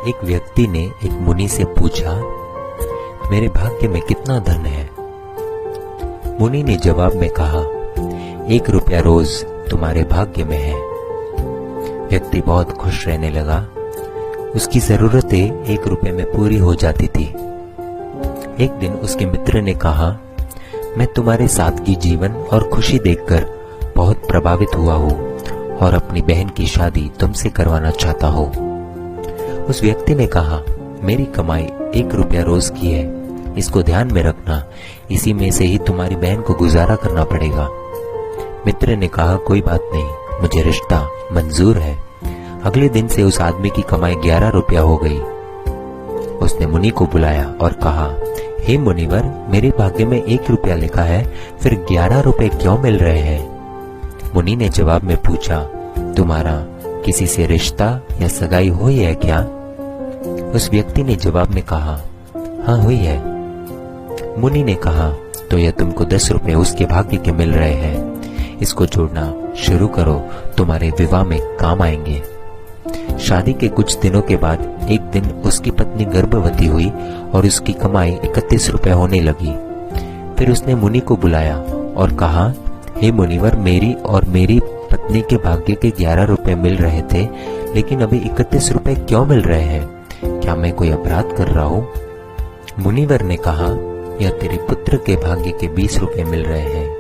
एक व्यक्ति ने एक मुनि से पूछा, मेरे भाग्य में कितना धन है? मुनि ने जवाब में कहा, 1 रुपया रोज तुम्हारे भाग्य में है। व्यक्ति बहुत खुश रहने लगा। उसकी जरूरतें 1 रुपये में पूरी हो जाती थी। एक दिन उसके मित्र ने कहा, मैं तुम्हारे सादगी जीवन और खुशी देखकर बहुत प्रभावित हुआ हूँ और अपनी बहन की शादी तुमसे करवाना चाहता हूँ। उस व्यक्ति ने कहा, मेरी कमाई 1 रुपया रोज की है, इसको ध्यान में रखना, इसी में से ही तुम्हारी बहन को गुजारा करना पड़ेगा। मित्र ने कहा, कोई बात नहीं, मुझे रिश्ता मंजूर है। अगले दिन से उस आदमी की कमाई 11 रुपया हो गई। उसने मुनि को बुलाया और कहा, हे मुनिवर, मेरे भाग्य में 1 रुपया लिखा है, फिर 11 रुपए क्यों मिल रहे हैं? मुनि ने जवाब में पूछा, तुम्हारा किसी से रिश्ता या सगाई हुई है क्या? उस व्यक्ति ने जवाब में कहा, हाँ हुई है। मुनि ने कहा, तो यह तुमको 10 रुपए उसके भाग्य के मिल रहे हैं, इसको जोड़ना शुरू करो, तुम्हारे विवाह में काम आएंगे। शादी के कुछ दिनों के बाद एक दिन उसकी पत्नी गर्भवती हुई और उसकी कमाई 31 रुपए होने लगी। फिर उसने मुनि को बुलाया और कहा, हे मुनिवर, मेरी और मेरी पत्नी के भाग्य के 11 रुपए मिल रहे थे, लेकिन अभी 31 रुपए क्यों मिल रहे हैं? क्या मैं कोई अपराध कर रहा हूँ? मुनिवर ने कहा, यह तेरे पुत्र के भाग्य के 20 रुपए मिल रहे हैं।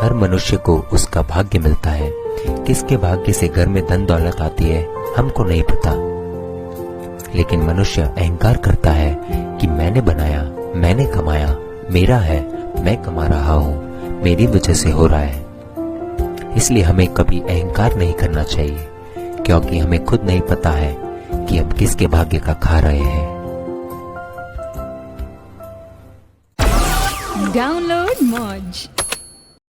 हर मनुष्य को उसका भाग्य मिलता है। किसके भाग्य से घर में धन दौलत आती है हमको नहीं पता, लेकिन मनुष्य अहंकार करता है कि मैंने बनाया, मैंने कमाया, मेरा है, मैं कमा रहा हूँ, मेरी वजह से हो रहा है। इसलिए হमें कभी अहंकार नहीं करना चाहिए, क्योंकि हमें खुद नहीं पता है कि हम किसके भाग्य का खा रहे हैं। Download Moj.